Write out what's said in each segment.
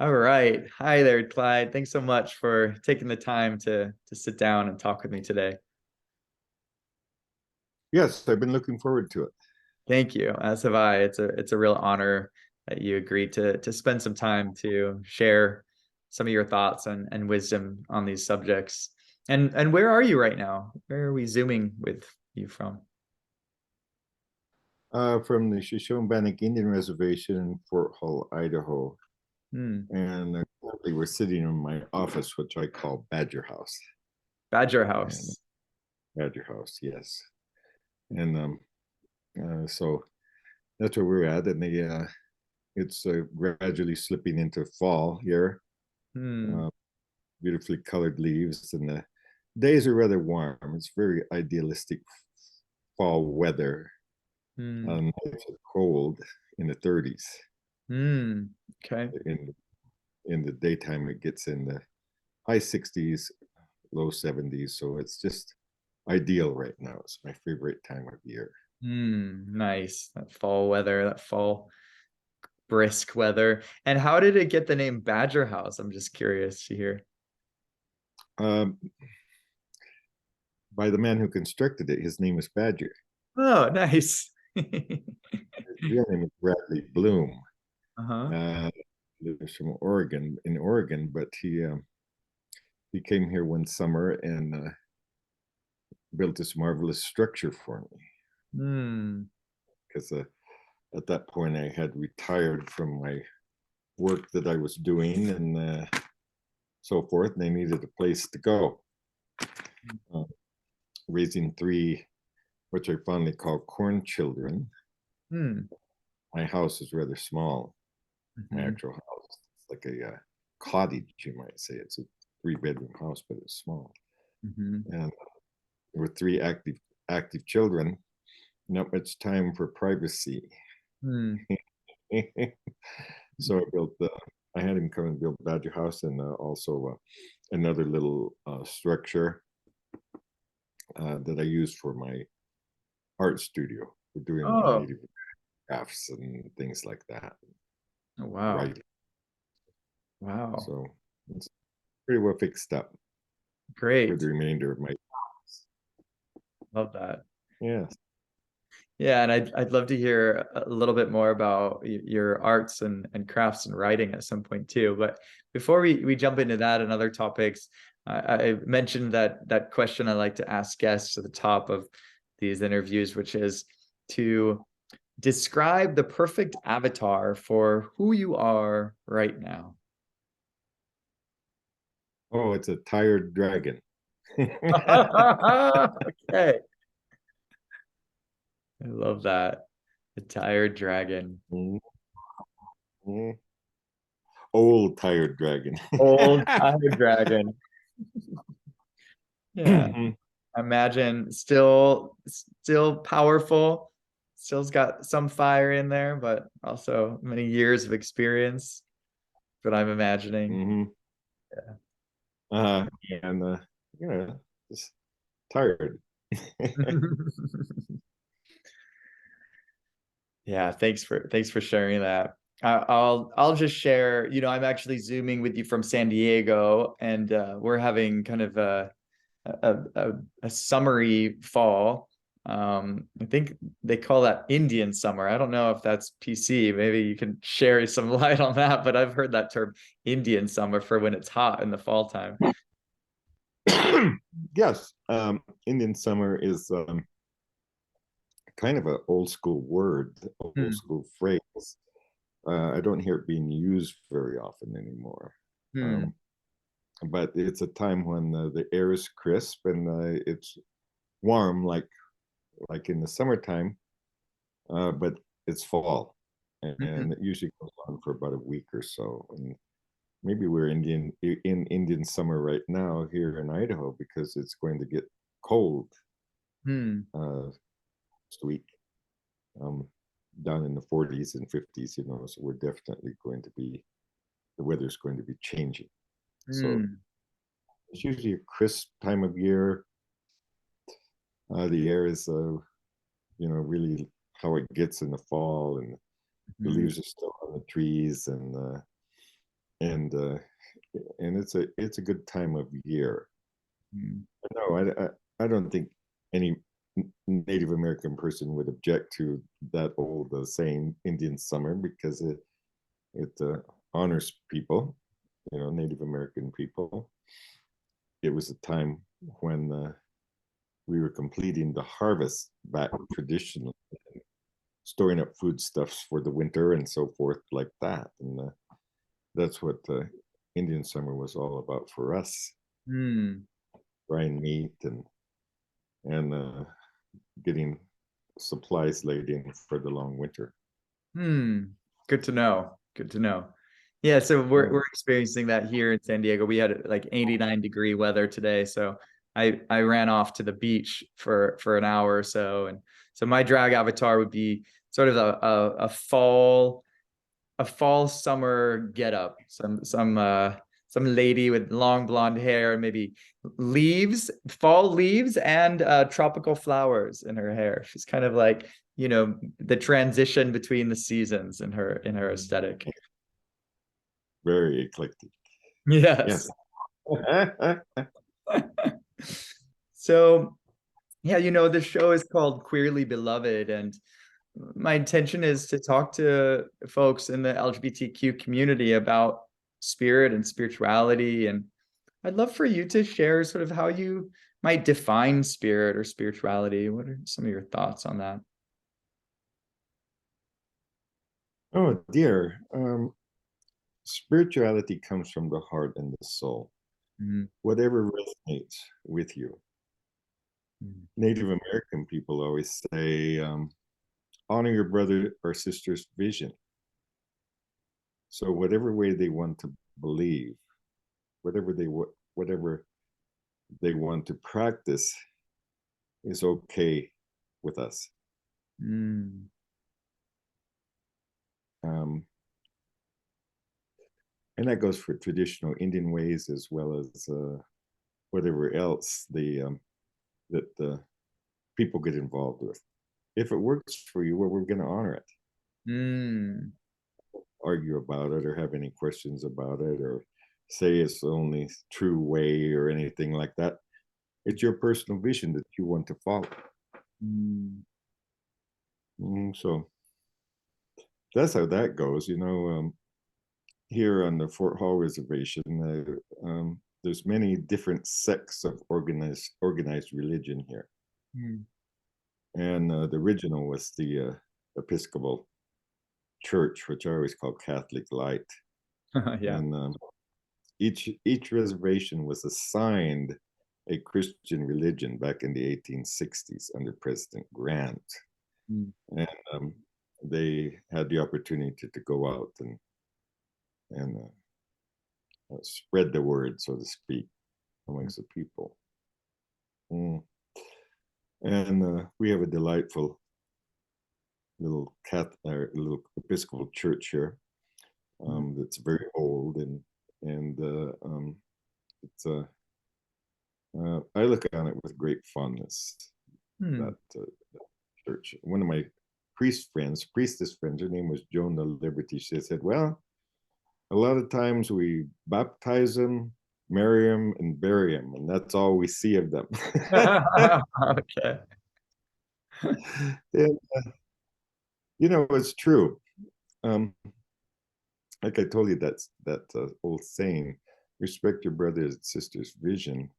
All right. Hi there, Clyde. Thanks so much for taking the time to sit down and talk with me today. Yes, I've been looking forward to it. Thank you. As have I. It's a real honor that you agreed to spend some time to share some of your thoughts and wisdom on these subjects. And where are you right now? Where are we zooming with you from? From the Shoshone-Metis Indian Reservation in Fort Hall, Idaho. Hmm. And currently we're sitting in my office, which I call Badger House. Badger And House. Badger House, yes. And so that's where we're at. And it's gradually slipping into fall here. Hmm. Uh, Beautifully colored leaves, and the days are rather warm. It's very idealistic fall weather. Hmm. Nights are cold in the 30s. Hmm. Okay. In the daytime, it gets in the high 60s, low 70s. So it's just ideal right now. It's my favorite time of year. Hmm. Nice. That fall weather, that fall brisk weather. And how did it get the name Badger House? I'm just curious to hear. Um, by the man who constructed it, his name is Badger. Oh, nice. His real name is Bradley Bloom. Uh-huh. Uh, lives from Oregon, in Oregon, but he came here one summer and built this marvelous structure for me Hmm. because at that point I had retired from my work that I was doing and so forth, and I needed a place to go. Uh, Raising three, which I fondly call corn children. Hmm. My house is rather small. My Mhm. actual house, it's like a cottage, you might say. It's a 3-bedroom house, but it's small. Mhm. And with three active children, not much time for privacy. Hmm. So I had him come and build Badger House and also another little structure that I used for my art studio for doing my Oh, native crafts and things like that, oh, wow. writing. Wow. So it's pretty well fixed up for Great. the remainder of my. Love that. Yes. Yeah, and I'd love to hear a little bit more about your arts and crafts and writing at some point too. But before we jump into that and other topics, I mentioned that question I like to ask guests at the top of these interviews, which is to describe the perfect avatar for who you are right now. Oh, it's a tired dragon. Okay. I love that. The tired dragon. Old tired dragon. Old tired dragon. Yeah. Imagine still powerful, still's got some fire in there, but also many years of experience. But I'm imagining. Mm-hmm. And yeah, just tired. Yeah, thanks for sharing that. I'll just share, I'm actually zooming with you from San Diego, and we're having kind of a summery fall. I think they call that Indian summer. I don't know if that's PC. Maybe you can share some light on that, but I've heard that term Indian summer for when it's hot in the fall time. Yes, Indian summer is kind of an old school word, old Hmm. school phrase. I don't hear it being used very often anymore. Hmm. Um, but it's a time when the air is crisp and it's warm, like in the summertime, but it's fall, Hmm. and it usually goes on for about a week or so. And maybe we're in Indian summer right now here in Idaho because it's going to get cold Hmm. next week, um, down in the 40s and 50s. So we're definitely going to be the weather's going to be changing. So Hmm. it's usually a crisp time of year. The air is, really how it gets in the fall, and the Hmm. leaves are still on the trees, and and it's a good time of year. Mm. No, I don't think any Native American person would object to that old saying Indian summer, because it honors people, Native American people. It was a time when we were completing the harvest back traditionally, storing up foodstuffs for the winter and so forth like that. And that's what Indian summer was all about for us: Mm. frying meat and getting supplies laid in for the long winter. Hmm. Good to know. Good to know. Yeah, so we're Yeah. we're experiencing that here in San Diego. We had like 89-degree weather today, so I ran off to the beach for an hour or so, and so my drag avatar would be sort of a fall summer getup. Some lady with long blonde hair and maybe fall leaves and tropical flowers in her hair. She's kind of like, the transition between the seasons in her aesthetic. Very eclectic. Yes. Yes. So, yeah, the show is called Queerly Beloved, and my intention is to talk to folks in the LGBTQ community about spirit and spirituality. And I'd love for you to share sort of how you might define spirit or spirituality. What are some of your thoughts on that? Oh dear. Spirituality comes from the heart and the soul. Mhm. Whatever resonates with you. Mhm. Native American people always say, honor your brother or sister's vision. So whatever way they want to believe, whatever they want to practice, is okay with us. Mm. Um, and that goes for traditional Indian ways as well as whatever else that the people get involved with. If it works for you, well, we're going to honor it. Mm. Argue about it or have any questions about it or say it's the only true way or anything like that. It's your personal vision that you want to follow. Mm. So that's how that goes. Here on the Fort Hall Reservation, there's many different sects of organized religion here, Mm. and the original was the Episcopal Church, which I always call Catholic Light, Yeah. and each reservation was assigned a Christian religion back in the 1860s under President Grant, Mm. and they had the opportunity to go out and spread the word, so to speak, amongst the people. And we have a delightful little Episcopal church here that's very old, and it's I look on it with great fondness. Mm. That church. One of my priestess friends, her name was Joan the Liberty. She said, "Well, a lot of times we baptize them, marry them, and bury them, and that's all we see of them." Okay. And, it's true. Um, like I told you, that old saying, respect your brother's and sister's vision,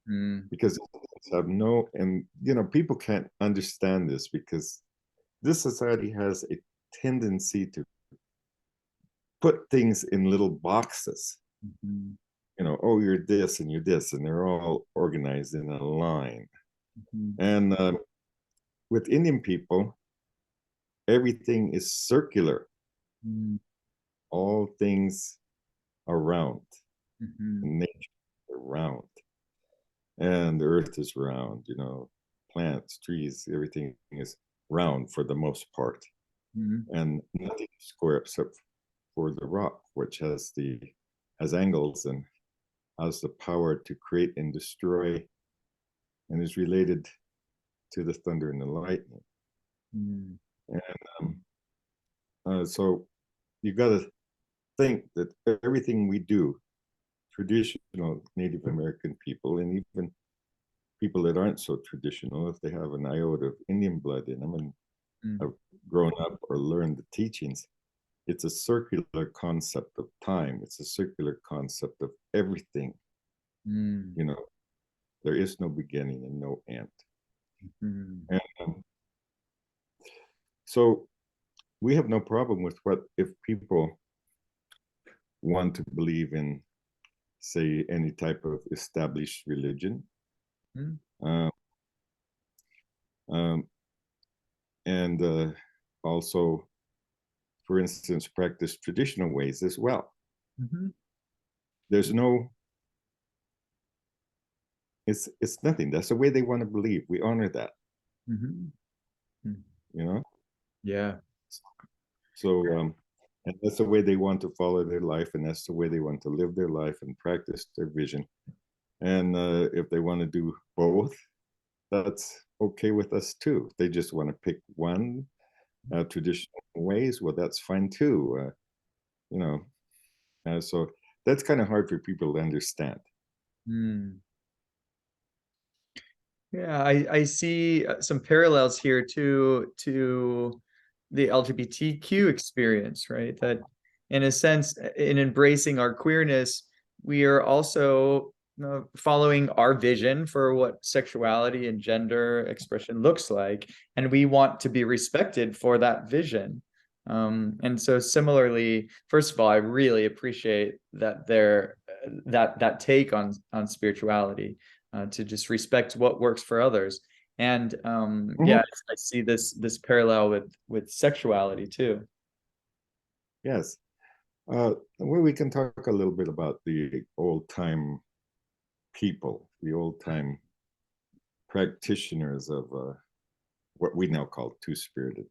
Mm. because have no, and people can't understand this because this society has a tendency to put things in little boxes. Mhm. Oh, you're this and you're this, and they're all organized in a line. Mhm. And with Indian people, everything is circular. Mm. All things are round. Mhm. Nature is round, and the earth is round. Plants, trees, everything is round for the most part, Mhm. and nothing is square except for the rock, which has angles and has the power to create and destroy, and is related to the thunder and the lightning. Mm. And so you got to think that everything we do, traditional Native American people, and even people that aren't so traditional, if they have an iota of Indian blood in them and have grown up or learned the teachings, it's a circular concept of time. It's a circular concept of everything. Mm. You know, there is no beginning and no end. And so we have no problem with what if people want to believe in, say, any type of established religion. Um, um, and also, for instance, practice traditional ways as well. There's no, it's nothing. That's the way they want to believe. We honor that. You know? Yeah. So, and that's the way they want to follow their life, and that's the way they want to live their life and practice their vision. And if they want to do both, that's okay with us too. If they just want to pick one traditional ways, well, that's fine too. You know, so that's kind of hard for people to understand. Yeah, I see some parallels here to the LGBTQ experience, right? That in a sense, in embracing our queerness, we are also following our vision for what sexuality and gender expression looks like, and we want to be respected for that vision. And so similarly, first of all, I really appreciate that that take on spirituality, to just respect what works for others. And yeah, I see this parallel with sexuality too. Yes. Well, we can talk a little bit about the old time people, the old time practitioners of what we now call two-spirited.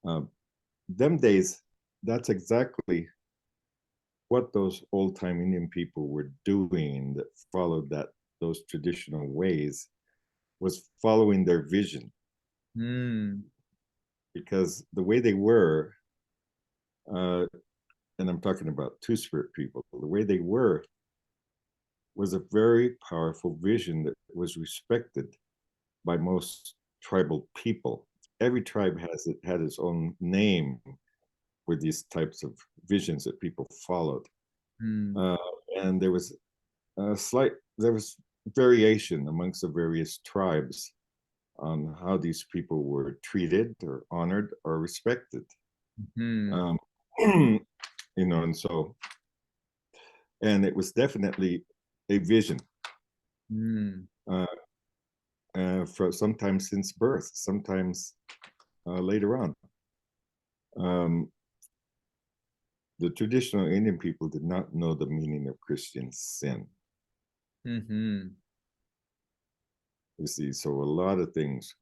Them days, that's exactly what those old time Indian people were doing that followed those traditional ways, was following their vision. Because the way they were, and I'm talking about two-spirit people, the way they were was a very powerful vision that was respected by most tribal people. Every tribe had its own name for these types of visions that people followed. And there was variation amongst the various tribes on how these people were treated or honored or respected. You know, and it was definitely a vision. For sometimes since birth, sometimes later on. The traditional Indian people did not know the meaning of Christian sin. You see, so a lot of things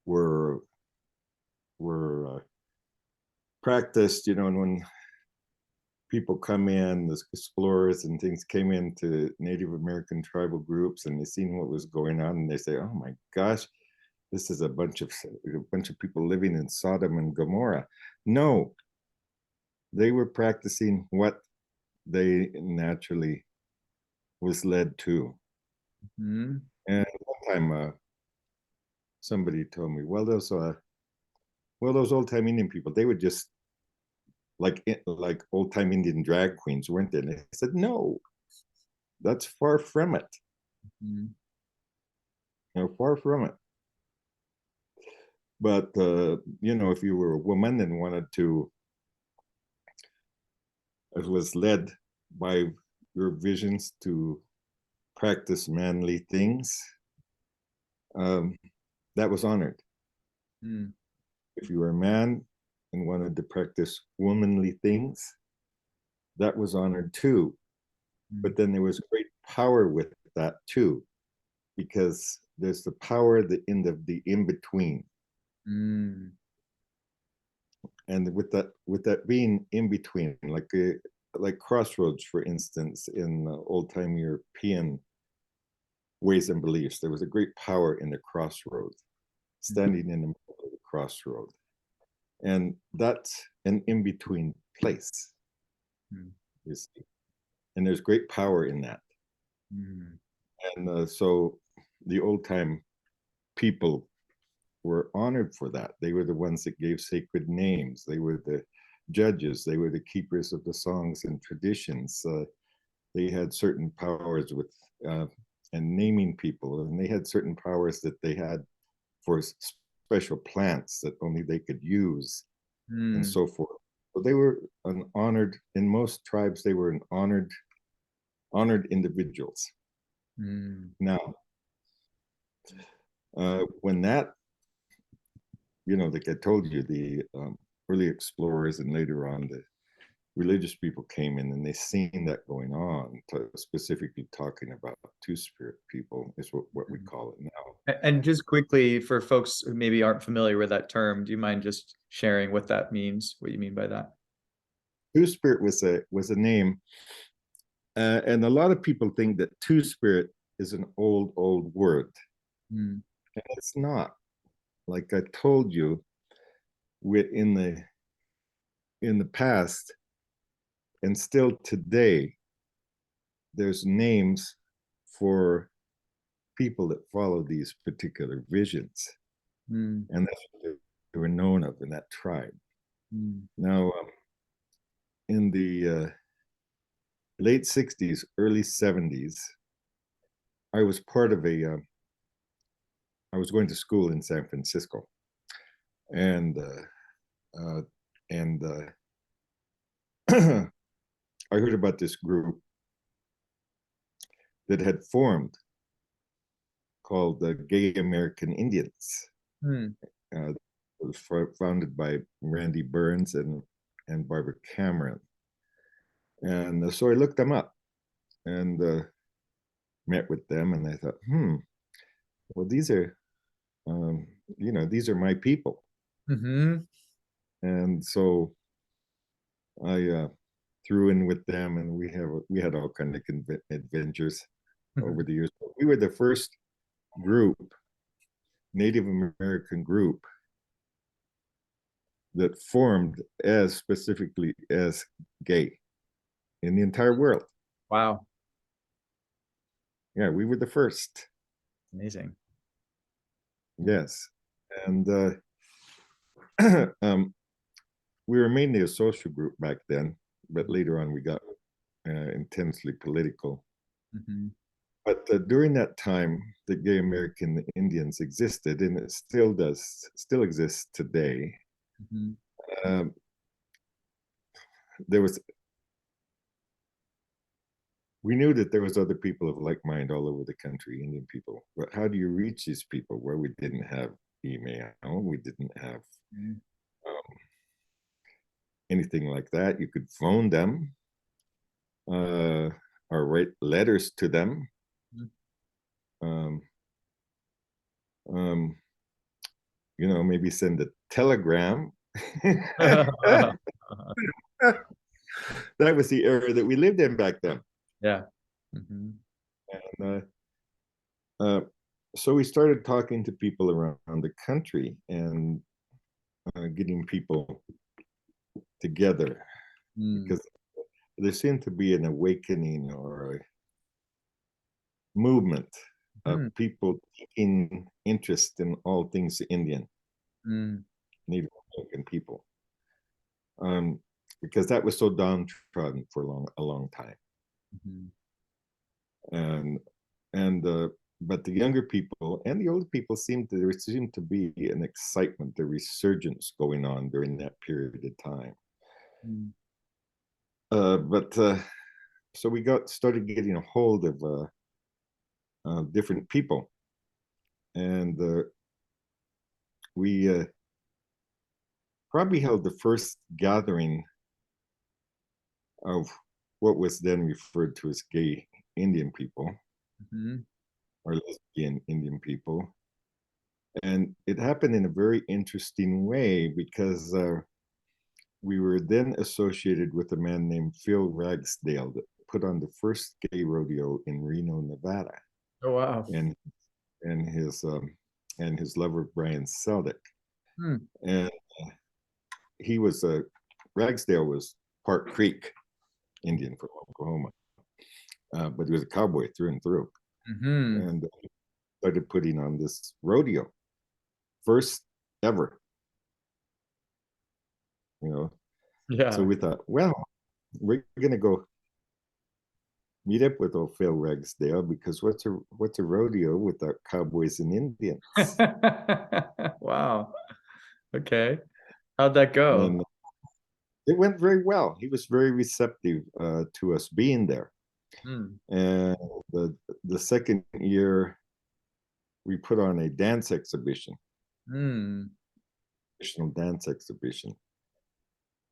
were practiced, you know, and when people come in, the explorers and things came into Native American tribal groups and they seen what was going on, and they say, "Oh my gosh, this is a bunch of people living in Sodom and Gomorrah." No, they were practicing what they naturally was led to. And one time, somebody told me, "Well, those old time Indian people, they would just like old time Indian drag queens, weren't they?" And I said, "No, that's far from it. You know, far from it. But you know, if you were a woman and wanted to, it was led by your visions to practice manly things, that was honored. If you were a man and wanted to practice womanly things, that was honored too. But then there was great power with that too, because there's the power in the in between. And with that being in between, like crossroads, for instance, in old time European ways and beliefs, there was a great power in the crossroad, standing in the middle of the crossroad. And that's an in-between place, Mm. you see. And there's great power in that. Mm. And so the old time people were honored for that. They were the ones that gave sacred names. They were the judges. They were the keepers of the songs and traditions. They had certain powers with and naming people, and they had certain powers that they had for special plants that only they could use, and Mm. so forth. So they were an honored. In most tribes, they were an honored individuals. Mm. Now, when that, like I told you, the early explorers and later on the religious people came in and they seen that going on, specifically talking about two-spirit people is what we call it now. And just quickly, for folks who maybe aren't familiar with that term, do you mind just sharing what that means, what you mean by that? Two-spirit was a name, and a lot of people think that two-spirit is an old word, Mm. and it's not. Like I told you, in the past and still today, there's names for people that follow these particular visions, Mm. and that's what they were known of in that tribe. Mm. Now, in the late 60s, early 70s, I was part of I was going to school in San Francisco, and uh, and I heard about this group that had formed called the Gay American Indians. Mm. It was founded by Randy Burns and Barbara Cameron. And so I looked them up and met with them, and I thought, well, these are, these are my people. Mm-hmm. And so I threw in with them, and we had all kind of adventures over the years. We were the first group, Native American group, that formed as specifically as gay in the entire world. Wow. Yeah, we were the first. Amazing. Yes, and we were mainly a social group back then, but later on we got intensely political. Mm-hmm. But during that time, the Gay American Indians existed, and it still exists today. Mm-hmm. Um, there was we knew that there was other people of like mind all over the country, Indian people. But how do you reach these people where we didn't have email, we didn't have um, anything like that? You could phone them or write letters to them. Um, um, maybe send a telegram. That was the era that we lived in back then. Yeah. Mm-hmm. And so we started talking to people around the country and getting people together, Mm. because there seemed to be an awakening or a movement of Mm. people taking interest in all things Indian, Mm. Native American people, because that was so downtrodden for a long time. Mm-hmm. And but the younger people and the older people there seemed to be an excitement, a resurgence going on during that period of time. Mm. But so we started getting a hold of different people, and we probably held the first gathering of what was then referred to as gay Indian people Mm-hmm. or lesbian Indian people. And it happened in a very interesting way because we were then associated with a man named Phil Ragsdale that put on the first gay rodeo in Reno, Nevada, Oh, wow. and and his lover Brian Seldick. Mm. And he was Ragsdale was Park Creek Indian from Oklahoma, but he was a cowboy through and through, Mm-hmm. and started putting on this rodeo, first ever, you know. So Yeah. we thought, well, we're gonna go meet up with old Phil Ragsdale, because what's a rodeo without cowboys and Indians? Wow. Okay. How'd that go? And it went very well. He was very receptive to us being there. Mm. And the second year, we put on a dance exhibition, Mm. traditional dance exhibition.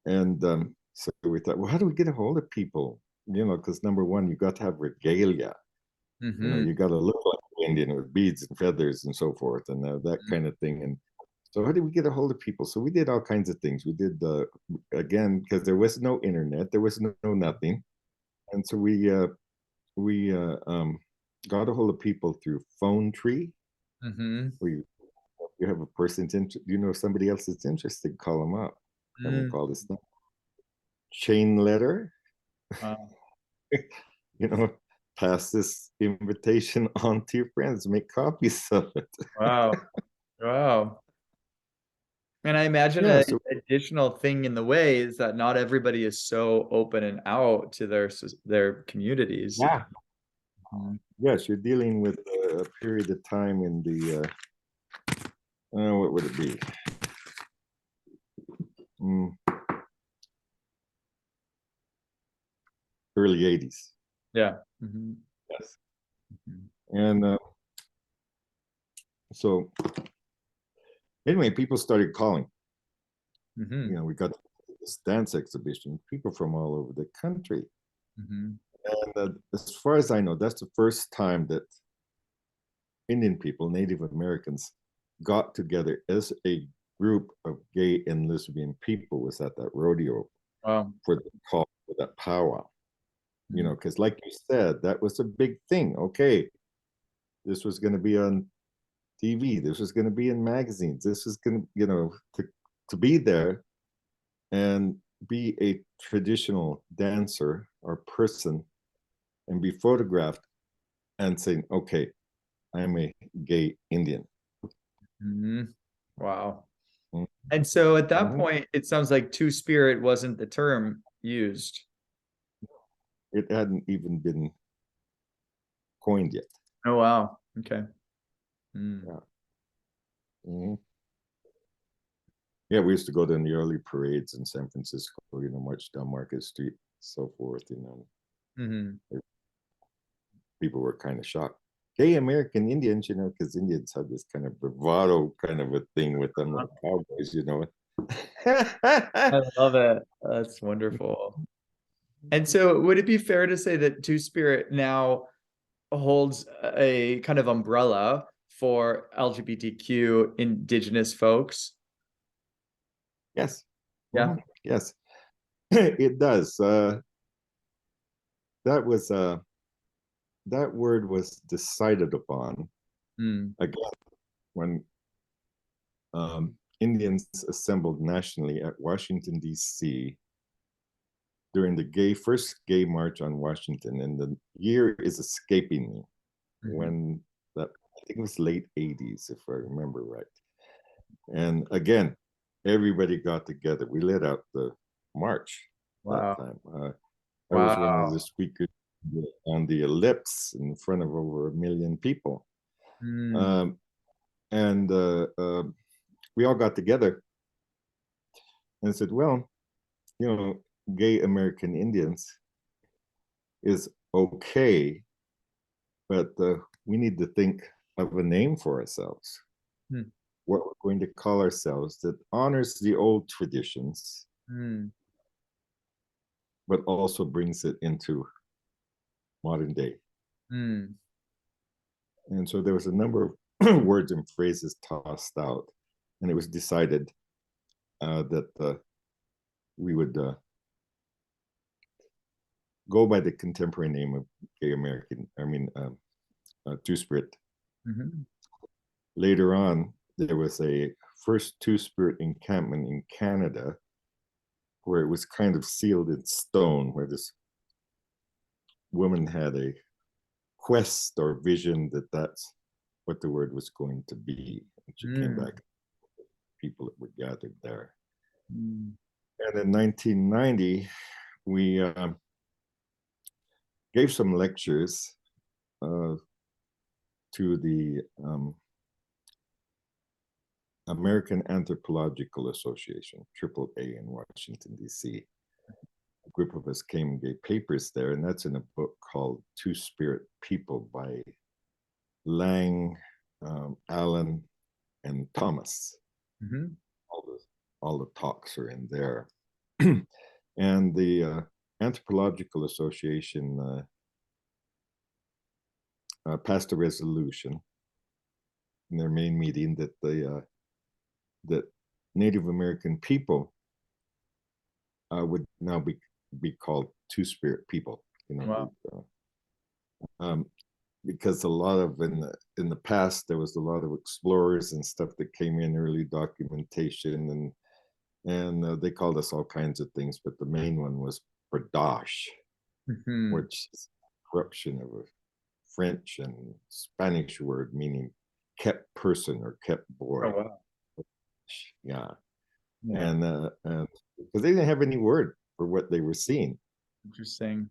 And so we thought, well, how do we get a hold of people? You know, because number one, you got to have regalia. You know, Mm-hmm. you got to look like Indian with beads and feathers and so forth, and that kind of thing. And so, how did we get a hold of people? So we did all kinds of things. We did again, because there was no internet, there was no nothing, and so we got a hold of people through phone tree. Mm-hmm. We you have a person's you know, somebody else that's interested, call them up. Come and Mm. call this thing. Chain letter, Wow. you know, pass this invitation on to your friends, make copies of it. Wow. Wow. And I imagine Yeah, an so additional thing in the way is that not everybody is so open and out to their communities. yeah, Mhm. yes, you're dealing with a period of time in the what would it be? Mm, early 80s. Yeah. Mhm. Yes. Mhm. And so anyway, people started calling. You Mhm. know, we got this dance exhibition, people from all over the country. Mhm. And as far as I know, that's the first time that Indian people, Native Americans, got together as a group of gay and lesbian people, was at that rodeo Wow. for the call for that powwow. You Mhm. know, because like you said, that was a big thing. Okay, this was going to be on TV. This was going to be in magazines. This was going to, you know, to be there and be a traditional dancer or person and be photographed and saying, okay, I'm a gay Indian. Mhm. Wow. Mhm. And so at that Mhm. point, it sounds like two-spirit wasn't the term used. It hadn't even been coined yet. Oh, wow. Okay. Mm. Yeah. Mhm. Yeah, we used to go to the early parades in San Francisco, you know, march down Market Street, so forth, you know. Mhm. People were kind of shocked. Gay American Indians, you know, because Indians have this kind of bravado kind of a thing with them, like cowboys, you know. I love it. That's wonderful. And so would it be fair to say that two-spirit now holds a kind of umbrella for LGBTQ Indigenous folks? Yes. Yeah. Mhm. Yes, it does. That was that word was decided upon Mm. again when Indians assembled nationally at Washington, D.C. during the first gay march on Washington, and the year is escaping me. Mhm. When that, I think it was late 80s, if I remember right. And again, everybody got together. We let out the march that Wow. time. I was one of the Wow. speakers on the ellipse in front of over 1 million people. Mm. Um, and we all got together and said, well, you know, gay American Indians is okay, but we need to think of a name for ourselves. Mm. What we're going to call ourselves that honors the old traditions, Mm. but also brings it into modern day. Mm. And so there was a number of words and phrases tossed out, and it was decided that we would go by the contemporary name of gay American, Two Spirit. Mhm. Later on, there was a first Two Spirit encampment in Canada where it was kind of sealed in stone, where this woman had a quest or vision that that's what the word was going to be. And she came Mm. back, people that were gathered there. Mm. And in 1990, we gave some lectures to the American Anthropological Association, AAA in Washington, D.C. A group of us came and gave papers there, and that's in a book called Two-Spirit People by Lang, Allen, and Thomas. Mhm. All the talks are in there. And the Anthropological Association passed a resolution in their main meeting that that Native American people would now be called Two-Spirit people. You know, Wow. because a lot of in the past there was a lot of explorers and stuff that came in, early documentation, and they called us all kinds of things, but the main one was Bradash, Mhm. which is a corruption of a French and Spanish word meaning kept person or kept boy. Oh, wow. Yeah, Yeah. and because they didn't have any word for what they were seeing, Interesting.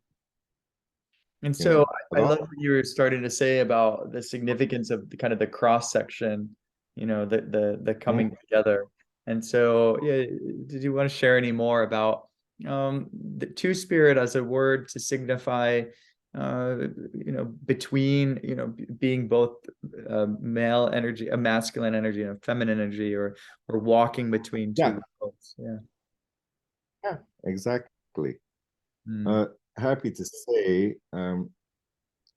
And you so know. But I all, love what you were starting to say about the significance of the kind of the cross section, the mm, coming together. And so, yeah, did you want to share any more about the two spirit as a word to signify between being both male energy, a masculine energy and a feminine energy, or walking between yeah, two worlds. Yeah. yeah, exactly. Mm. Uh, Happy to say,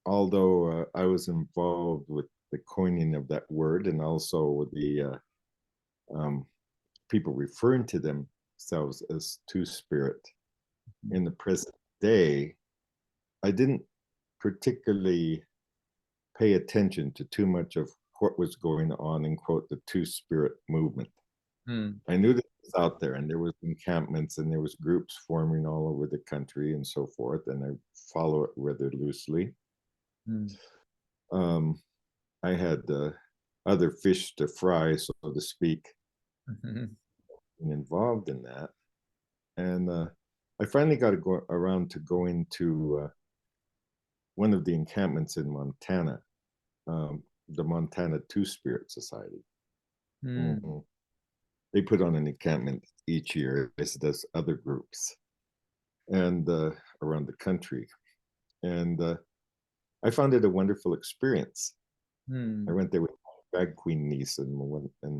although I was involved with the coining of that word and also with the um, people referring to themselves as two-spirit in the present day, I didn't particularly pay attention to too much of what was going on in quote the two-spirit movement. Mm. I knew that it was out there, and there was encampments and there was groups forming all over the country and so forth, and I follow it rather loosely. Mm. Um, I had other fish to fry, so to speak, Mhm. and involved in that. And I finally got to go around to going to one of the encampments in Montana, the Montana Two Spirit Society. Mm. Mhm. They put on an encampment each year, as does other groups, and around the country. And I found it a wonderful experience. I Mm. went there with my drag queen niece and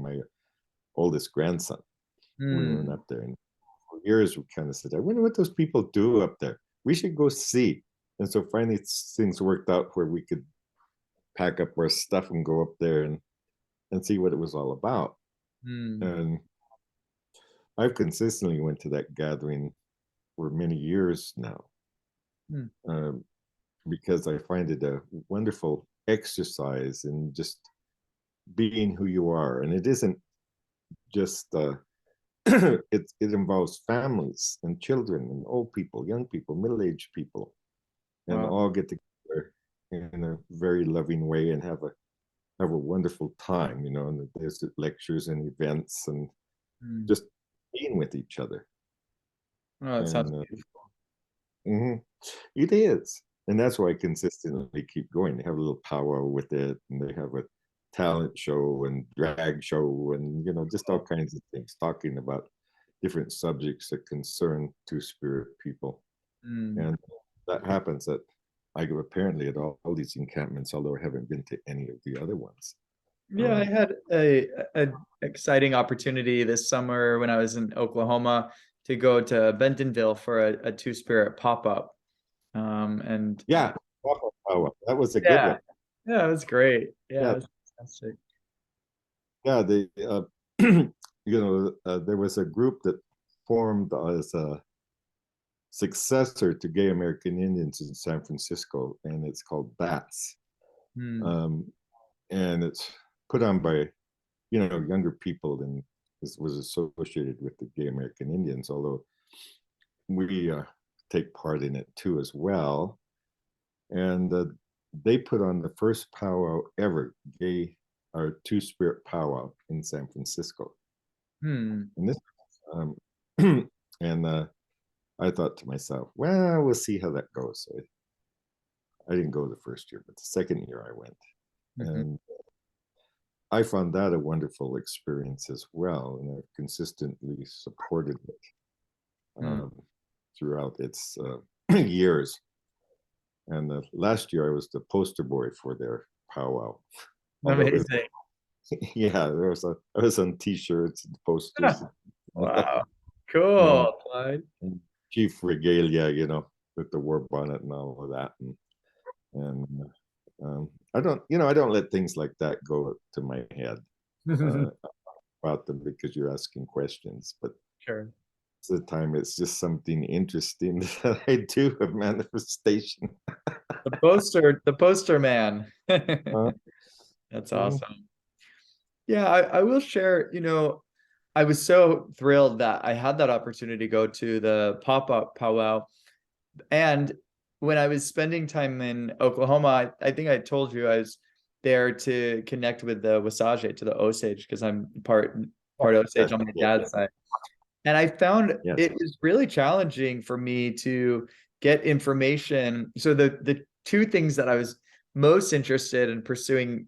my oldest grandson. We went Mm. up there, and for years we kind of said, I wonder what those people do up there. We should go see. And so finally things worked out where we could pack up our stuff and go up there and see what it was all about. Mm. And I've consistently went to that gathering for many years now, Mm. um, because I find it a wonderful exercise in just being who you are. And it isn't just it involves families and children and old people, young people, middle-aged people, and Wow. all get together in a very loving way and have a wonderful time, you know. And there's lectures and events and Mm. just being with each other. Oh, that sounds And beautiful. mhm, it is, and that's why I consistently keep going. They have a little powwow with it, and they have a talent show and drag show, and you know, just all kinds of things, talking about different subjects that concern two-spirit people. Mm. And that happens at I go apparently at all these encampments, although I haven't been to any of the other ones. Yeah, I Um, had a exciting opportunity this summer when I was in Oklahoma to go to Bentonville for a Two Spirit pop-up. And yeah, powwow. That was a good yeah, one. yeah, it was great. Yeah, Yeah, it was fantastic. yeah. They, you know, there was a group that formed as a successor to Gay American Indians in San Francisco, and it's called BATS. Mm. Um, and it's put on by, you know, younger people than was associated with the Gay American Indians, although we take part in it too as well. And they put on the first powwow ever, gay or two-spirit powwow in San Francisco. Hmm. And this, and I thought to myself, well, we'll see how that goes. So I didn't go the first year, but the second year I went. Mhm. And I found that a wonderful experience as well. And I've consistently supported it Mm. throughout its years. And last year I was the poster boy for their powwow. Although it Amazing. yeah, I was on T-shirts and posters. Wow. And Cool, Clyde. chief regalia, with the war bonnet and all of that. And I don't let things like that go to my head uh, about them because you're asking questions. But Sure. the time it's just something interesting that I do, a manifestation. The poster man. Uh, That's mm, awesome. Yeah, I will share, I was so thrilled that I had that opportunity to go to the pop-up powwow. And when I was spending time in Oklahoma, I think I told you I was there to connect with the Wasage, to the Osage, because I'm part Osage on my yeah, dad's side. And I found yeah. it was really challenging for me to get information. So the two things that I was most interested in pursuing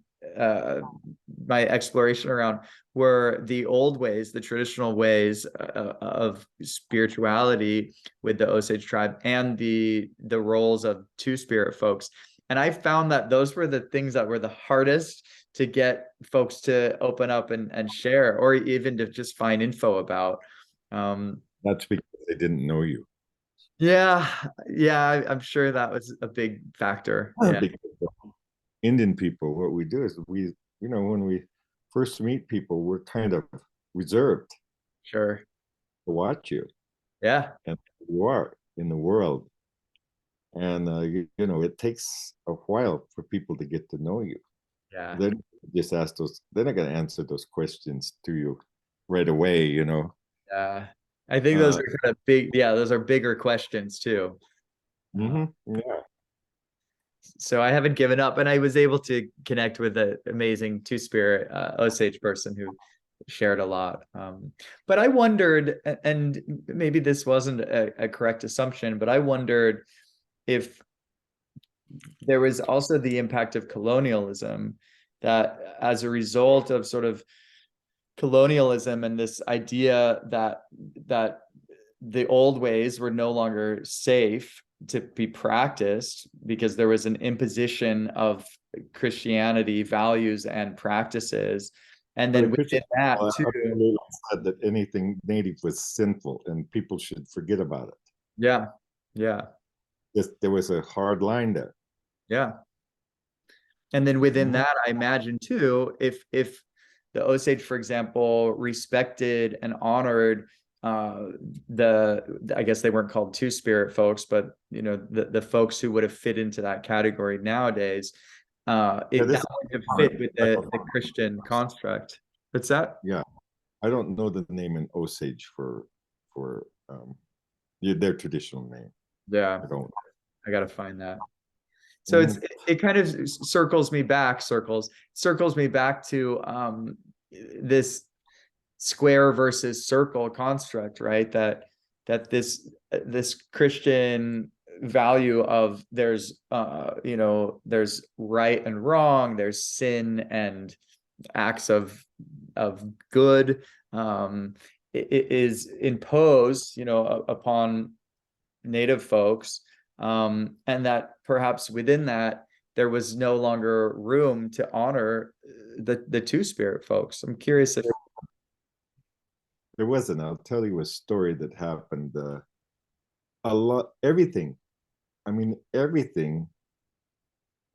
my exploration around were the old ways, the traditional ways of spirituality with the Osage tribe, and the roles of two-spirit folks. And I found that those were the things that were the hardest to get folks to open up and share, or even to just find info about. That's because they didn't know you. Yeah, yeah, I'm sure that was a big factor. Yeah, Because Indian people, what we do is when we first meet people, we're kind of reserved sure. to watch you Yeah, and who you are in the world. And, it takes a while for people to get to know you. yeah, Then just ask they're not going to answer those questions to you right away. yeah. I think those Uh, are kind of big. Yeah, those are bigger questions too. Uh, yeah. so I haven't given up, and I was able to connect with an amazing two-spirit Osage person who shared a lot. But I wondered, and maybe this wasn't a correct assumption, but I wondered if there was also the impact of colonialism, that as a result of sort of colonialism and this idea that the old ways were no longer safe to be practiced because there was an imposition of Christianity values and practices. And But the then Christian within that people too, absolutely said that anything native was sinful and people should forget about it. yeah, yeah, There was a hard line there. yeah. And then within Mhm. that, I imagine too, if the Osage, for example, respected and honored I guess they weren't called two-spirit folks, but the folks who would have fit into that category nowadays, Yeah, that this is would have hard. fit with the Christian construct. What's that? Yeah, I don't know the name in Osage for their traditional name. Yeah, I don't. I gotta find that. So Mhm. it kind of circles me back to this square versus circle construct, right? That this Christian value of there's right and wrong, there's sin and acts of good, it is imposed, upon native folks, and that perhaps within that there was no longer room to honor the two-spirit folks. I'm curious if There wasn't. I'll tell you a story that happened. A lot, everything. I mean, everything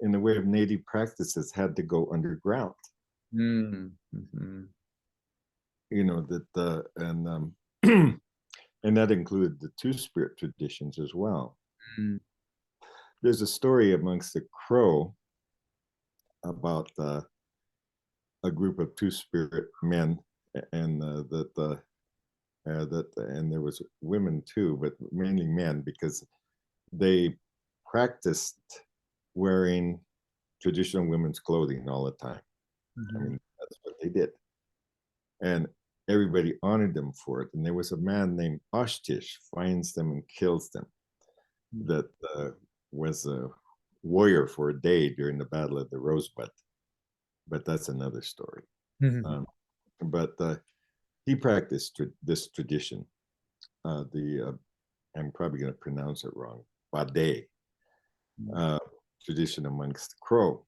in the way of native practices had to go underground. mm-hmm. That and that included the two spirit traditions as well. Mm. There's a story amongst the Crow about a group of two spirit men, and that and there was women too, but mainly men, because they practiced wearing traditional women's clothing all the time. I Mhm. mean, that's what they did. And everybody honored them for it. And there was a man named Oshtish finds them and kills them that was a warrior for a day during the Battle of the Rosebud. But that's another story. Mhm. Um, but he practiced this tradition. I'm probably going to pronounce it wrong. Bade, uh, tradition amongst the Crow,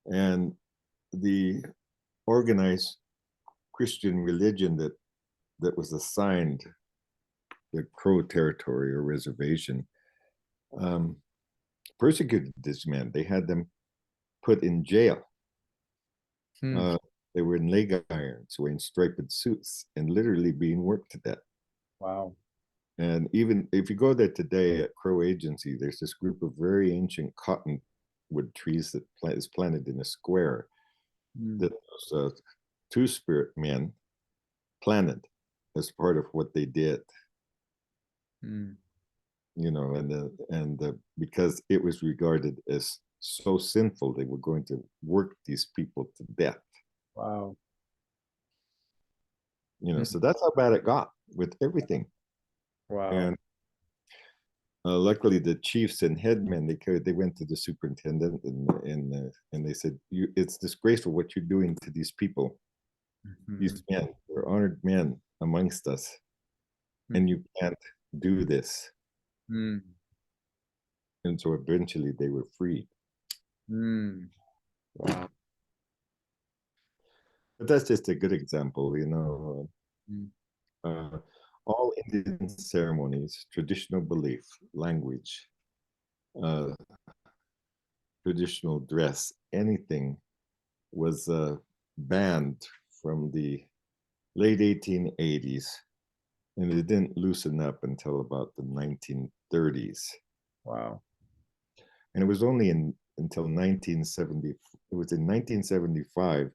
and the organized Christian religion that was assigned the Crow territory or reservation um, persecuted these men. They had them put in jail. Hmm. Uh, they were in leg irons, wearing striped suits, and literally being worked to death. Wow. And even if you go there today at Crow Agency, there's this group of very ancient cottonwood trees that is planted in a square Mm. that those two-spirit men planted as part of what they did. Mm. You know, and because it was regarded as so sinful, they were going to work these people to death. Wow. You know, Mm. so that's how bad it got with everything. Wow. And luckily, the chiefs and headmen they went to the superintendent and they said, "It's disgraceful what you're doing to these people. Mhm. These men, they're honored men amongst us, Mm. and you can't do this." Mm. And so eventually, they were freed. Mm. Wow. But that's just a good example, you know. Mm. Uh, all Indian ceremonies, traditional belief, language, uh, traditional dress, anything was banned from the late 1880s, and it didn't loosen up until about the 1930s. Wow. And it was only until 1970, it was in 1975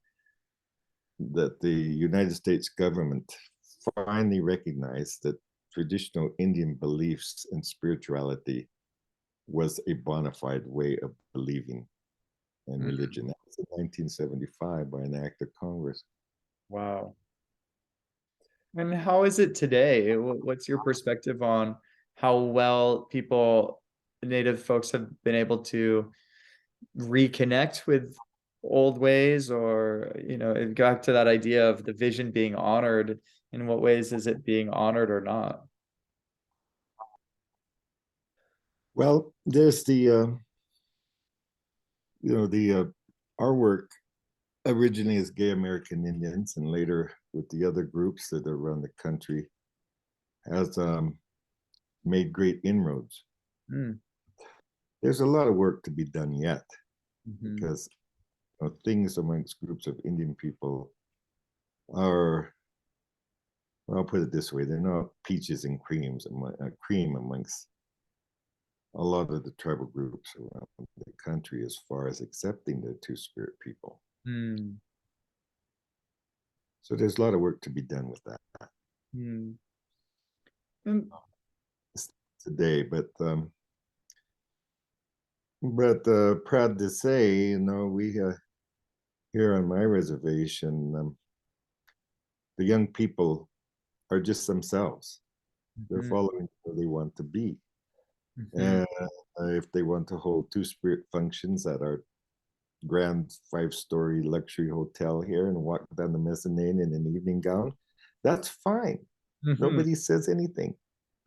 that the United States government finally recognized that traditional Indian beliefs and spirituality was a bona fide way of believing in Mm. religion. That was in 1975 by an act of Congress. Wow. And how is it today? What's your perspective on how well people, Native folks, have been able to reconnect with old ways, or, go back to that idea of the vision being honored? In what ways is it being honored or not? Well, there's the our work originally as gay American Indians and later with the other groups that are around the country has made great inroads. Mm. There's a lot of work to be done yet Mhm. because things amongst groups of Indian people are, well, I'll put it this way, they're not peaches and cream amongst a lot of the tribal groups around the country as far as accepting the two-spirit people. Mm. So there's a lot of work to be done with that Mm. And today, but proud to say, we here on my reservation, the young people are just themselves. They're Mhm. following who they want to be. Mhm. And if they want to hold two-spirit functions at our grand 5-story luxury hotel here and walk down the mezzanine in an evening gown, that's fine. Mhm. Nobody says anything.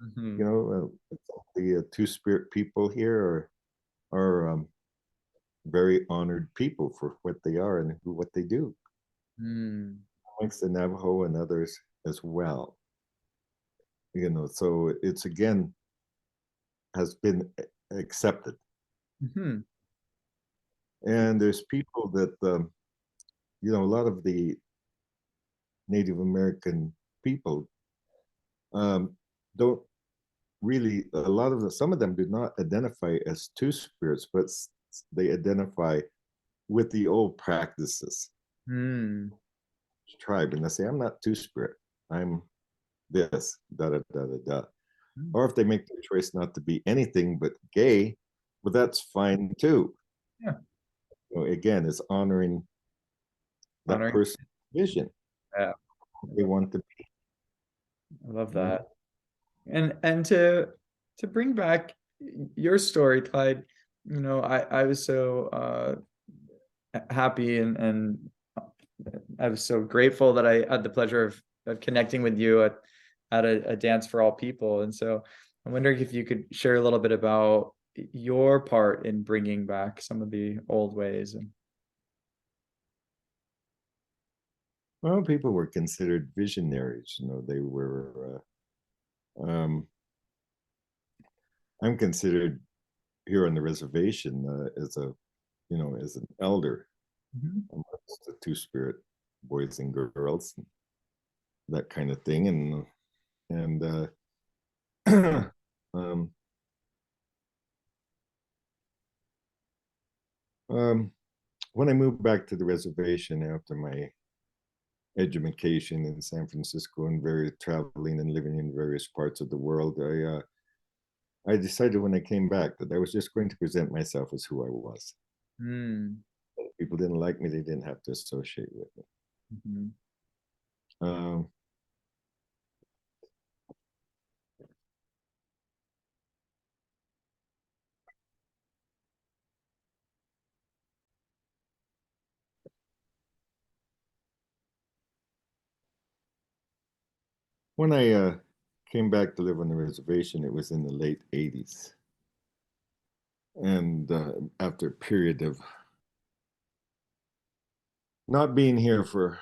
Mhm. The two-spirit people here are very honored people for what they are and what they do, Mm. amongst the Navajo and others as well. So it's again has been accepted. Mhm. And there's people that a lot of the Native American people um, don't really. A lot of some of them do not identify as two spirits, but they identify with the old practices Mm. tribe, and they say, "I'm not two spirit. I'm this, da da da da da. Mm. Or if they make the choice not to be anything but gay, well, that's fine too. Yeah. Again, it's honoring that Honoring. person's vision. Yeah. They want to be. I love that. And to bring back your story, Clyde, I was so happy and I was so grateful that I had the pleasure of connecting with you at a dance for all people. And so I'm wondering if you could share a little bit about your part in bringing back some of the old ways. And Well, people were considered visionaries. They were. I'm considered here on the reservation as as an elder Mhm. amongst the two-spirit boys and girls, and that kind of thing, and um, um, when I moved back to the reservation after my education in San Francisco and very traveling and living in various parts of the world, I decided when I came back that I was just going to present myself as who I was. Mm. People didn't like me; they didn't have to associate with me. Mhm. Um, when I came back to live on the reservation, it was in the late '80s, and after a period of not being here for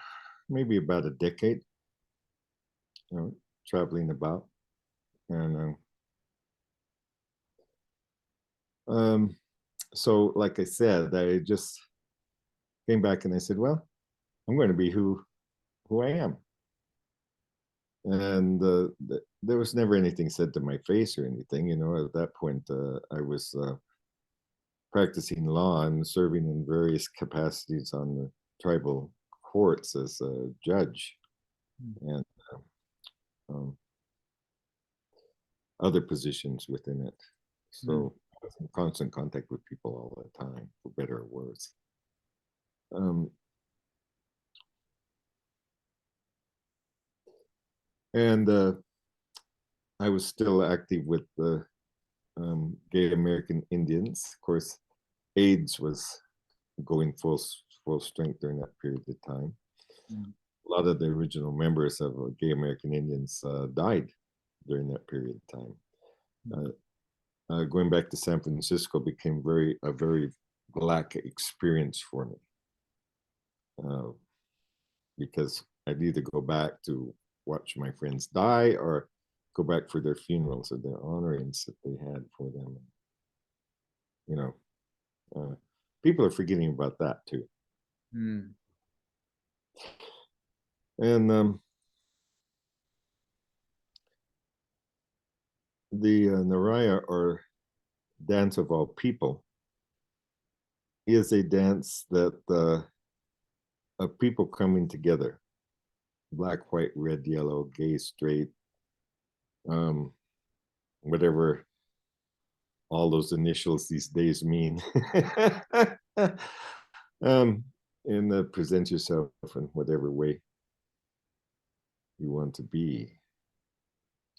maybe about a decade, traveling about, and so like I said, I just came back and I said, well, I'm going to be who I am. And there was never anything said to my face or anything. At that point, I was practicing law and serving in various capacities on the tribal courts as a judge and um, other positions within it. Mm. So I was in constant contact with people all the time, for better or worse. Um, and I was still active with the gay American Indians. Of course, AIDS was going full strength during that period of time. Mm. A lot of the original members of gay American Indians died during that period of time. Going back to San Francisco became a very black experience for me uh, because I'd either go back to watch my friends die or go back for their funerals or their honorings that they had for them. You know, people are forgetting about that too. Mm. And the Naraya, or Dance of All People, is a dance that of people coming together, black, white, red, yellow, gay, straight, um, whatever all those initials these days mean. um, and present yourself in whatever way you want to be.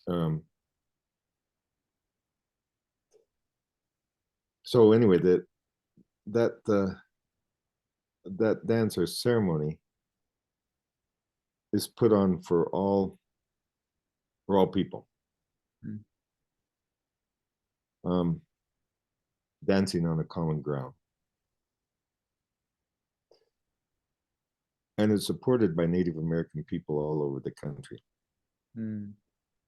Um, so anyway, that that dance or ceremony is put on for all people. Mm. Um, dancing on a common ground. And it's supported by Native American people all over the country Mm.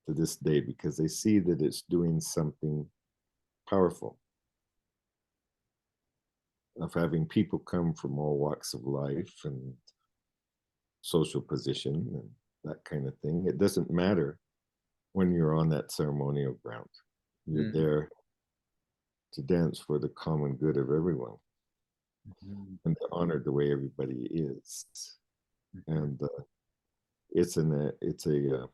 to this day because they see that it's doing something powerful of having people come from all walks of life and social position and that kind of thing. It doesn't matter when you're on that ceremonial ground. You're Mm. there to dance for the common good of everyone Mm. and to honor the way everybody is. Mhm. And it's a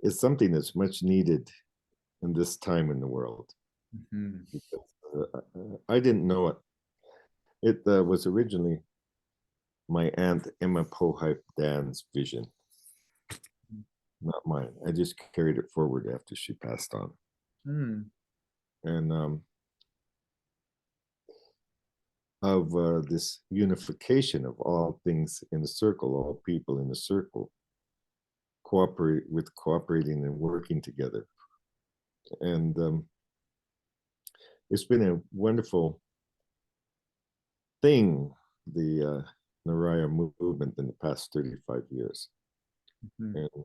is something that's much needed in this time in the world. Mhm. I didn't know it. It was originally my aunt Emma Pohype Dan's vision, not mine. I just carried it forward after she passed on. Mm. And of this unification of all things in a circle, all people in a circle, cooperating and working together. And it's been a wonderful thing, the Naraya movement in the past 35 years. Mhm.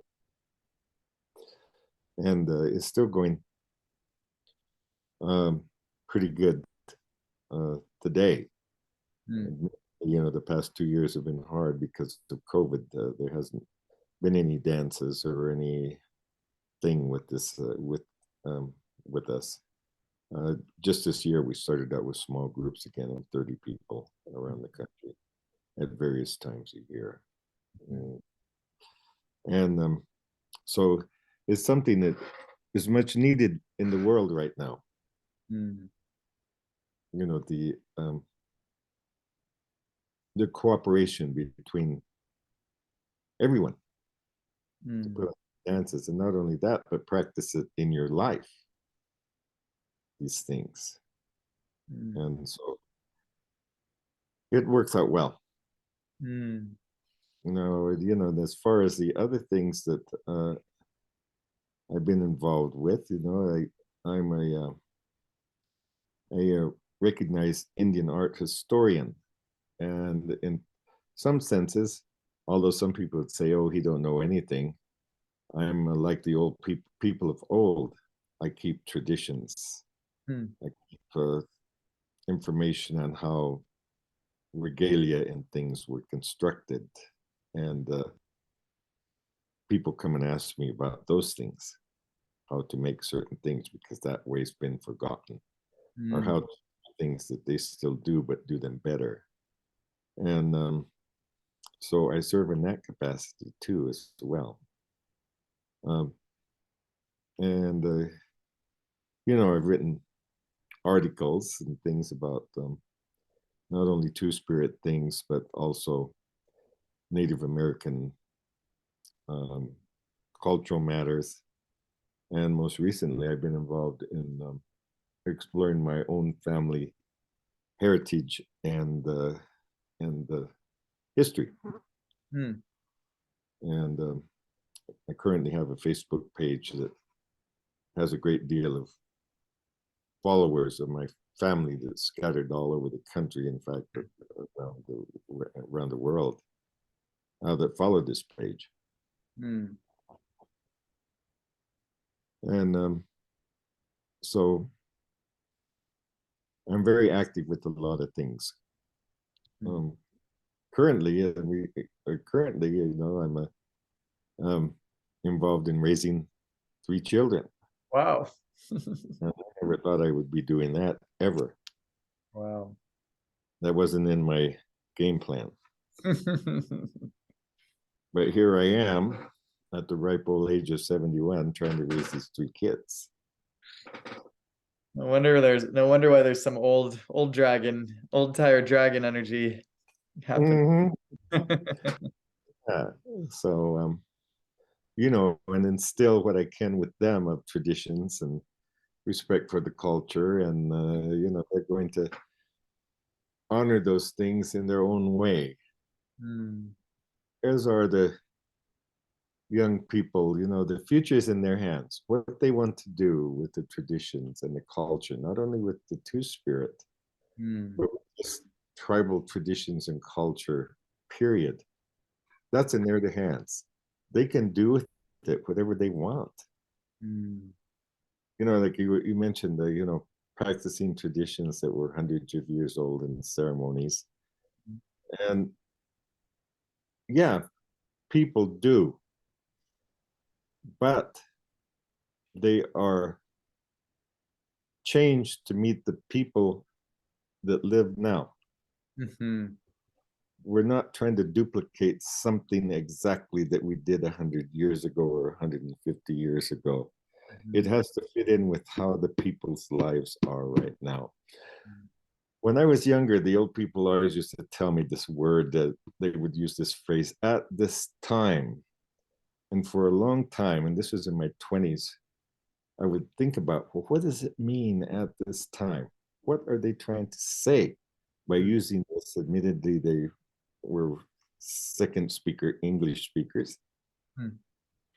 And it's still going pretty good today. Mm. You know, the past 2 years have been hard because of COVID. There hasn't been any dances or anything with this with us. Just this year, we started out with small groups again of 30 people around the country at various times a year. And so it's something that is much needed in the world right now. Mm. You know, the cooperation between everyone to put Mm. on dances, and not only that, but practice it in your life. These things, Mm. and so it works out well. Mm. You know, as far as the other things that I've been involved with, you know, I'm a recognized Indian art historian, and in some senses, although some people would say, "Oh, he don't know anything," I'm like the old people of old. I keep traditions. Mm. I keep information on how regalia and things were constructed, and people come and ask me about those things, how to make certain things because that way's been forgotten, or Mm. how to do things that they still do but do them better. And so I serve in that capacity too as well. Um, and you know, I've written articles and things about not only Two Spirit things but also Native American um, cultural matters. And most recently, I've been involved in exploring my own family heritage and the history. Mm. And I currently have a Facebook page that has a great deal of followers of my family that's scattered all over the country. In fact, around the world that follow this page. Mm. And so I'm very active with a lot of things. Mm. Um, currently, currently, you know, I'm involved in raising 3 children. Wow. And I never thought I would be doing that ever. Wow. That wasn't in my game plan. But here I am at the ripe old age of 71 trying to raise these 3 kids. No wonder why there's some old dragon, old tired dragon energy happening. Mhm. Yeah. So, you know, and instill what I can with them of traditions and respect for the culture. And, you know, they're going to honor those things in their own way, Mm. as are the young people. You know, the future is in their hands. What they want to do with the traditions and the culture, not only with the Two Spirit, Mm. but with just tribal traditions and culture, period. That's in their hands. They can do with it whatever they want. Mm. You know, like you mentioned, the, you know, practicing traditions that were hundreds of years old in ceremonies. And yeah, people do, but they are changed to meet the people that live now. Mhm. we're not trying to duplicate something exactly that we did 100 years ago or 150 years ago. It has to fit in with how the people's lives are right now. When I was younger, the old people always used to tell me this word, that they would use this phrase, at this time. And for a long time, and this was in my 20s, I would think about, well, what does it mean at this time? What are they trying to say by using this? Admittedly, they were second speaker English speakers.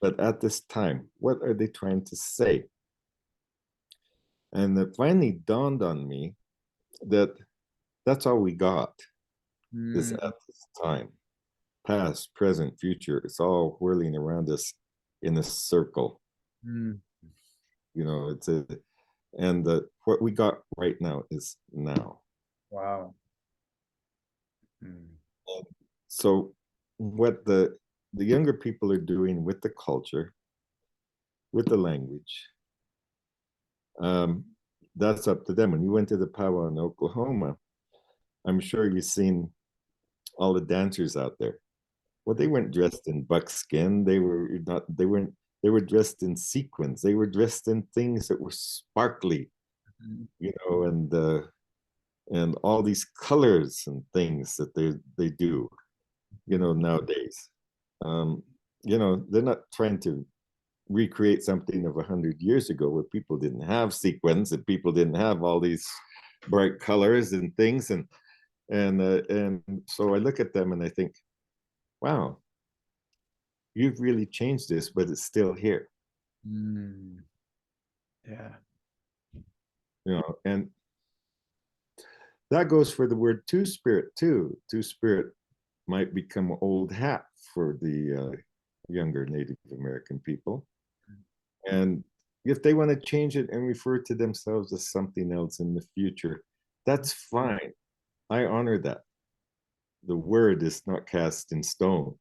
But at this time, what are they trying to say? And it finally dawned on me that that's all we got is at this time. Past, present, future, it's all whirling around us in a circle. You know, it's a, and what we got right now is now. Wow. So what the younger people are doing with the culture, with the language, that's up to them. When you went to the powwow in Oklahoma, I'm sure you've seen all the dancers out there. Well, they weren't dressed in buckskin. They were not. They weren't. They were dressed in sequins. They were dressed in things that were sparkly, you know, and all these colors and things that they do, you know, nowadays. You know, they're not trying to recreate something of 100 years ago where people didn't have sequins and people didn't have all these bright colors and things, and so I look at them and I think, wow, you've really changed this, but it's still here. Yeah. You know, and that goes for the word two-spirit too. Two-spirit might become old hat for the younger Native American people. And if they want to change it and refer to themselves as something else in the future, that's fine. I honor that. The word is not cast in stone.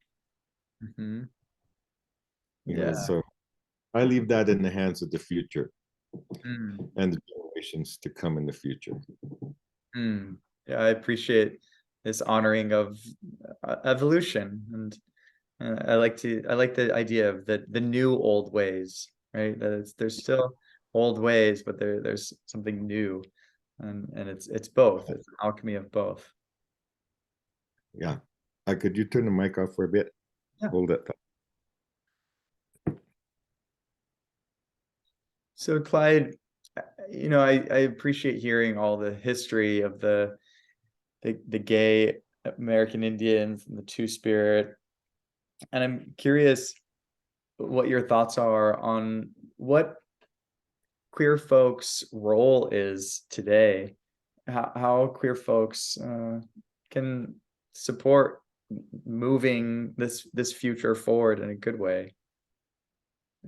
You know, so I leave that in the hands of the future and the generations to come in the future. Yeah, I appreciate this honoring of evolution, and I like the idea of the new old ways, right? That there's still old ways, but there's something new, and it's both. It's an alchemy of both. Yeah. Could you turn the mic off for a bit? Yeah. Hold it. So Clyde, you know, I appreciate hearing all the history of the gay American Indians and the Two-Spirit. And I'm curious what your thoughts are on what queer folks' role is today, how queer folks can support moving this future forward in a good way.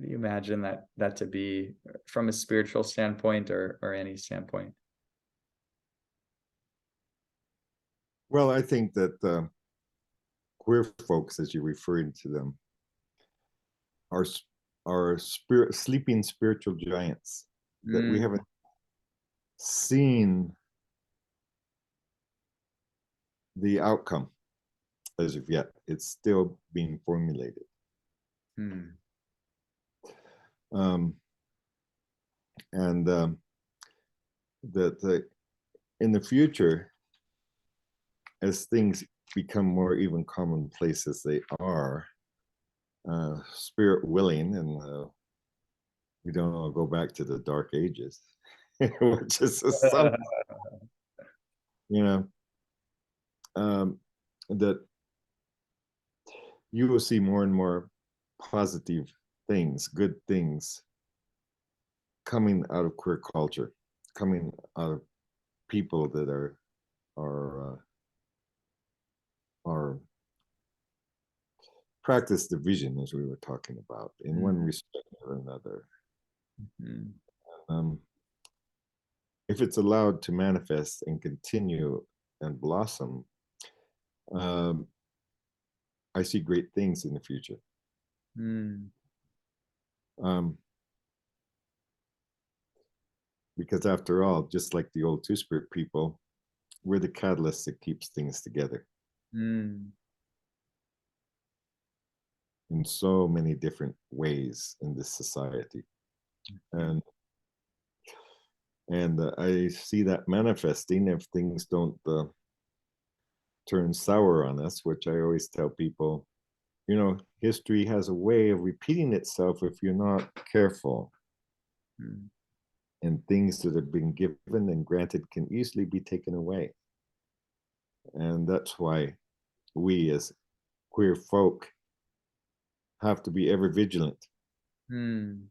Do you imagine that to be from a spiritual standpoint or any standpoint? Well, I think that queer folks, as you're referring to them, are sleeping spiritual giants that we haven't seen the outcome as of yet. It's still being formulated. And that in the future, as things become more even commonplace as they are, spirit willing, and we don't all go back to the dark ages, which is something, you know, that you will see more and more positive things, good things coming out of queer culture, coming out of people that are practice division, as we were talking about, in one respect or another. If it's allowed to manifest and continue and blossom, I see great things in the future. Because after all, just like the old Two-Spirit people, we're the catalyst that keeps things together. Mm. in so many different ways in this society. And I see that manifesting if things don't turn sour on us, which I always tell people, you know, history has a way of repeating itself if you're not careful. Mm. And things that have been given and granted can easily be taken away. And that's why we as queer folk have to be ever vigilant, Mm.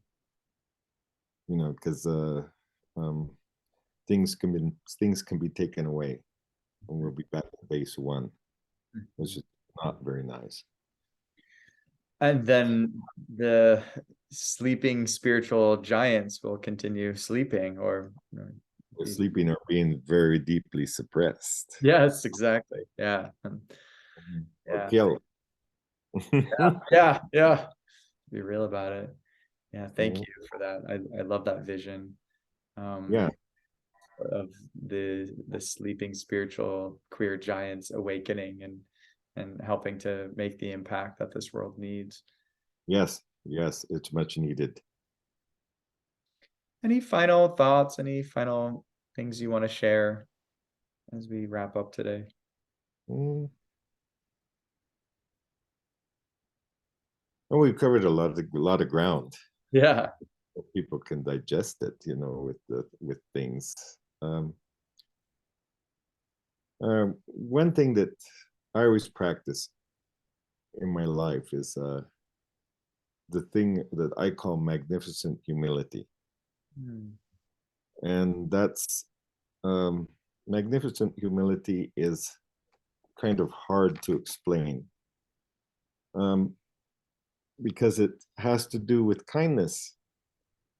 you know, because um, things can be taken away, and we'll be back to base one, which is not very nice. And then the sleeping spiritual giants will continue sleeping, or We're sleeping or being very deeply suppressed. yes, exactly. Yeah. Or Yeah. killed. Yeah. Be real about it. Yeah. Thank Yeah. you for that. I love that vision. Yeah. Of the sleeping spiritual queer giants awakening and helping to make the impact that this world needs. Yes. Yes. It's much needed. Any final thoughts? Any final things you want to share as we wrap up today? Mm. Well, we've covered a lot of ground. Yeah. People can digest it, you know, with things. One thing that I always practice in my life is the thing that I call magnificent humility, Mm. and that's magnificent humility is kind of hard to explain um, because it has to do with kindness,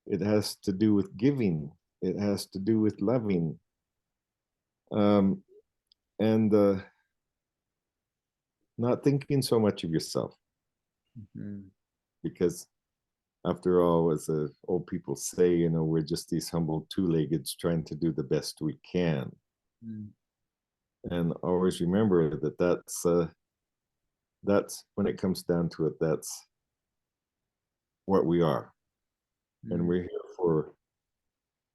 it has to do with giving, it has to do with loving, um, and not thinking so much of yourself, Mm. because after all, as old people say, you know, we're just these humble two-leggeds trying to do the best we can. Mm. And always remember that that's when it comes down to it, that's what we are. And Mm. we're here for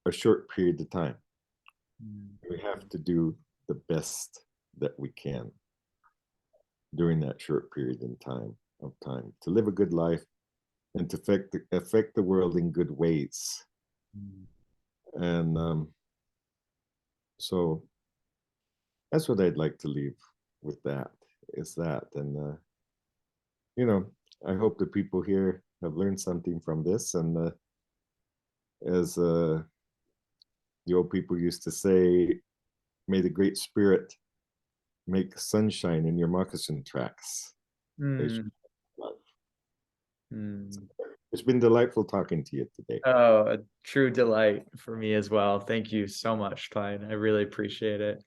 a short period of time. Mm. We have to do the best that we can during that short period in time to live a good life and to affect the world in good ways. Mm. And so that's what I'd like to leave with, that is that. And you know, I hope the people here have learned something from this, and as the old people used to say, may the great spirit make sunshine in your moccasin tracks. Mm. Mm. It's been delightful talking to you today. Oh, a true delight for me as well. Thank you so much, Clyde. I really appreciate it.